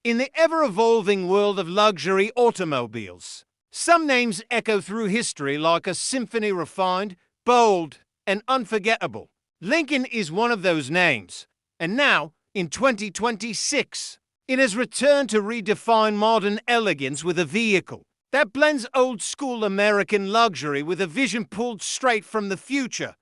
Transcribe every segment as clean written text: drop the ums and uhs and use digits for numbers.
In the ever-evolving world of luxury automobiles, some names echo through history like a symphony refined, bold, and unforgettable. Lincoln is one of those names, and now, in 2026, it has returned to redefine modern elegance with a vehicle that blends old-school American luxury with a vision pulled straight from the future.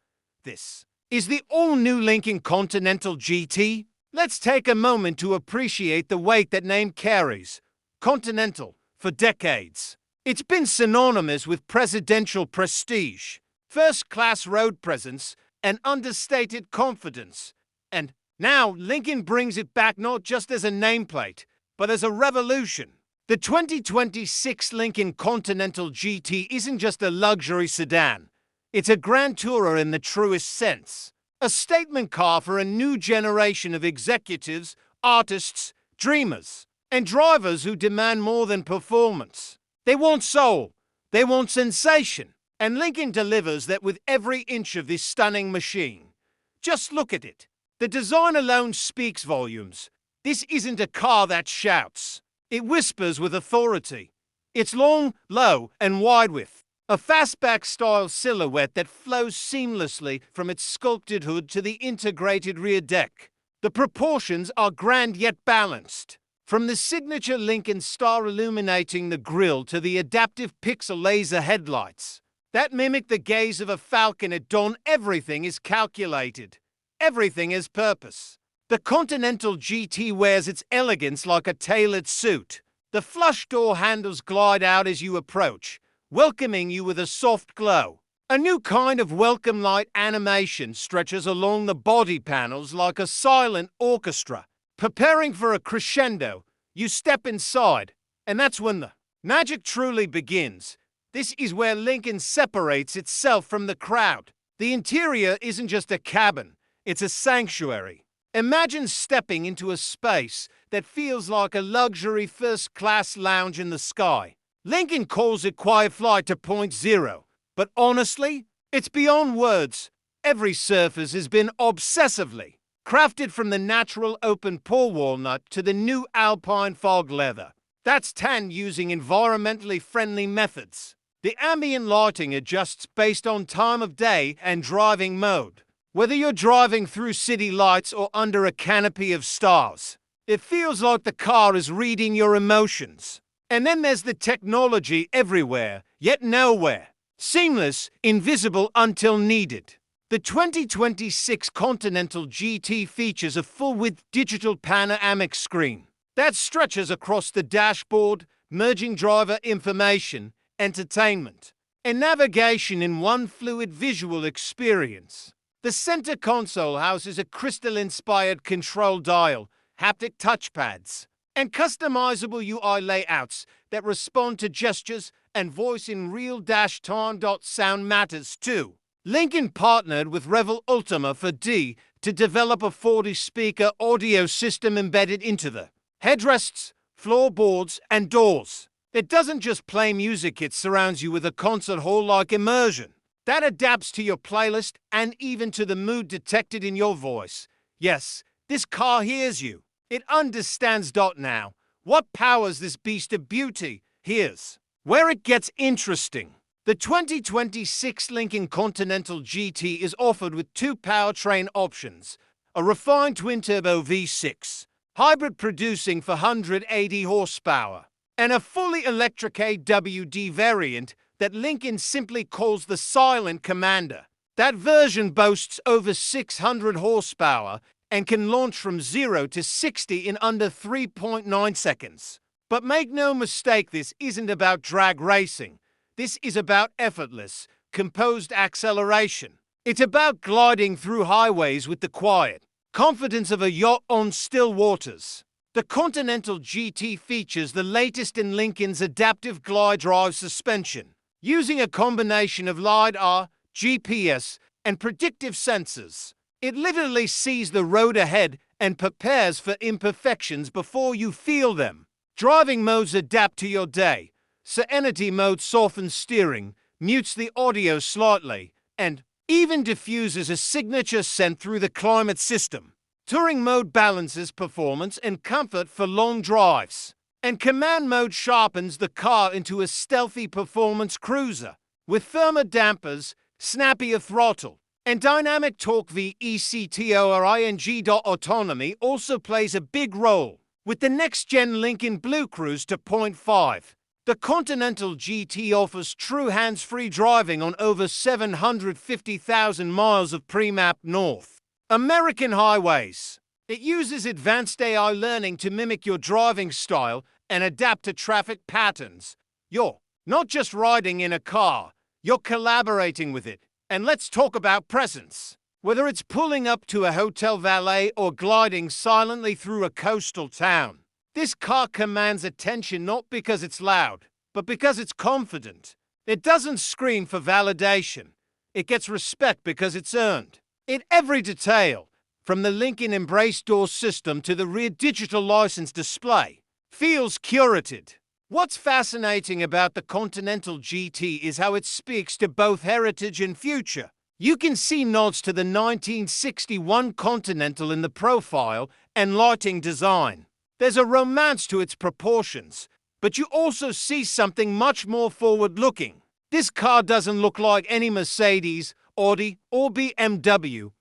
This is the all-new Lincoln Continental GT. Let's take a moment to appreciate the weight that name carries. Continental, for decades, it's been synonymous with presidential prestige, first-class road presence, and understated confidence. And now Lincoln brings it back not just as a nameplate, but as a revolution. The 2026 Lincoln Continental GT isn't just a luxury sedan. It's a grand tourer in the truest sense. A statement car for a new generation of executives, artists, dreamers, and drivers who demand more than performance. They want soul. They want sensation. And Lincoln delivers that with every inch of this stunning machine. Just look at it. The design alone speaks volumes. This isn't a car that shouts. It whispers with authority. It's long, low, and wide width. A fastback-style silhouette that flows seamlessly from its sculpted hood to the integrated rear deck. The proportions are grand yet balanced. From the signature Lincoln star illuminating the grille to the adaptive pixel laser headlights that mimic the gaze of a falcon at dawn, everything is calculated. Everything has purpose. The Continental GT wears its elegance like a tailored suit. The flush door handles glide out as you approach, welcoming you with a soft glow. A new kind of welcome light animation stretches along the body panels like a silent orchestra. Preparing for a crescendo, you step inside, and that's when the magic truly begins. This is where Lincoln separates itself from the crowd. The interior isn't just a cabin, it's a sanctuary. Imagine stepping into a space that feels like a luxury first-class lounge in the sky. Lincoln calls it quiet flight to point zero, but honestly, it's beyond words. Every surface has been obsessively crafted, from the natural open pore walnut to the new Alpine fog leather that's tanned using environmentally friendly methods. The ambient lighting adjusts based on time of day and driving mode. Whether you're driving through city lights or under a canopy of stars, it feels like the car is reading your emotions. And then there's the technology everywhere, yet nowhere. Seamless, invisible until needed. The 2026 Continental GT features a full-width digital panoramic screen that stretches across the dashboard, merging driver information, entertainment, and navigation in one fluid visual experience. The center console houses a crystal-inspired control dial, haptic touchpads, and customizable UI layouts that respond to gestures and voice in real-time. Sound matters too. Lincoln partnered with Revel Ultima for D to develop a 40-speaker audio system embedded into the headrests, floorboards, and doors. It doesn't just play music, it surrounds you with a concert hall-like immersion that adapts to your playlist and even to the mood detected in your voice. Yes, this car hears you. It understands. Now, what powers this beast of beauty? Here's where it gets interesting. The 2026 Lincoln Continental GT is offered with two powertrain options: a refined twin-turbo V6 hybrid producing for 180 horsepower, and a fully electric AWD variant that Lincoln simply calls the Silent Commander. That version boasts over 600 horsepower and can launch from 0 to 60 in under 3.9 seconds. But make no mistake, this isn't about drag racing. This is about effortless, composed acceleration. It's about gliding through highways with the quiet confidence of a yacht on still waters. The Continental GT features the latest in Lincoln's adaptive glide drive suspension, using a combination of LiDAR, GPS, and predictive sensors. It literally sees the road ahead and prepares for imperfections before you feel them. Driving modes adapt to your day. Serenity mode softens steering, mutes the audio slightly, and even diffuses a signature scent through the climate system. Touring mode balances performance and comfort for long drives. And command mode sharpens the car into a stealthy performance cruiser. With firmer dampers, snappier throttle, and dynamic torque, the ECTORING. Autonomy also plays a big role. With the next-gen Lincoln Blue Cruise 2.5, the Continental GT offers true hands-free driving on over 750,000 miles of pre-mapped North American highways. It uses advanced AI learning to mimic your driving style and adapt to traffic patterns. You're not just riding in a car, you're collaborating with it. And let's talk about presence. Whether it's pulling up to a hotel valet or gliding silently through a coastal town, this car commands attention not because it's loud, but because it's confident. It doesn't scream for validation. It gets respect because it's earned. In every detail, from the Lincoln Embrace door system to the rear digital license display, feels curated. What's fascinating about the Continental GT is how it speaks to both heritage and future. You can see nods to the 1961 Continental in the profile and lighting design. There's a romance to its proportions, but you also see something much more forward-looking. This car doesn't look like any Mercedes, Audi, or BMW.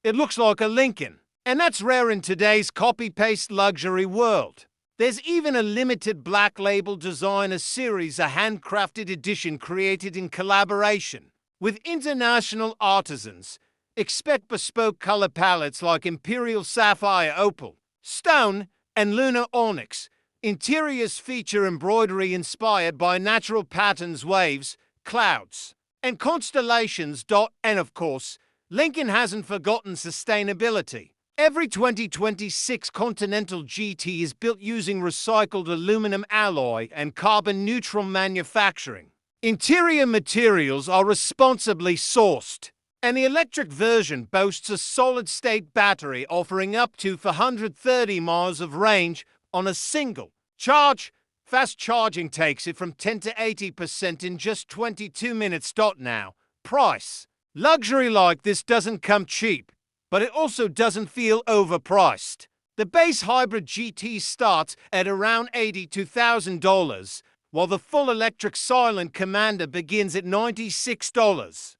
It looks like a Lincoln, and that's rare in today's copy-paste luxury world. There's even a limited black label designer series, a handcrafted edition created in collaboration with international artisans. Expect bespoke color palettes like Imperial Sapphire Opal, Stone, and Lunar Onyx. Interiors feature embroidery inspired by natural patterns, waves, clouds, and constellations. And of course, Lincoln hasn't forgotten sustainability. Every 2026 Continental GT is built using recycled aluminum alloy and carbon-neutral manufacturing. Interior materials are responsibly sourced, and the electric version boasts a solid-state battery offering up to 430 miles of range on a single charge. Fast charging takes it from 10 to 80% in just 22 minutes. Now, price. Luxury like this doesn't come cheap, but it also doesn't feel overpriced. The base hybrid GT starts at around $82,000, while the full electric Silent Commander begins at $96.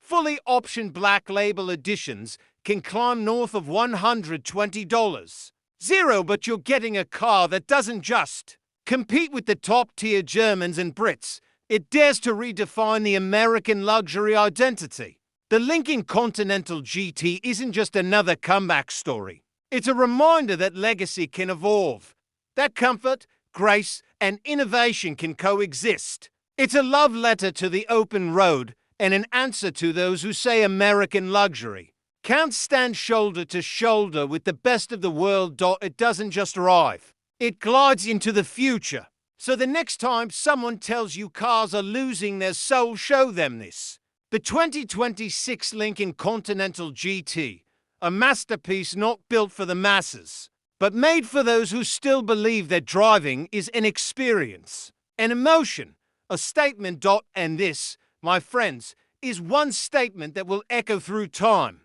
Fully optioned black label editions can climb north of $120. But you're getting a car that doesn't just compete with the top-tier Germans and Brits. It dares to redefine the American luxury identity. The Lincoln Continental GT isn't just another comeback story. It's a reminder that legacy can evolve, that comfort, grace, and innovation can coexist. It's a love letter to the open road and an answer to those who say American luxury can't stand shoulder to shoulder with the best of the world. It doesn't just arrive, it glides into the future. So the next time someone tells you cars are losing their soul, show them this. The 2026 Lincoln Continental GT, a masterpiece not built for the masses, but made for those who still believe that driving is an experience, an emotion, a statement. And this, my friends, is one statement that will echo through time.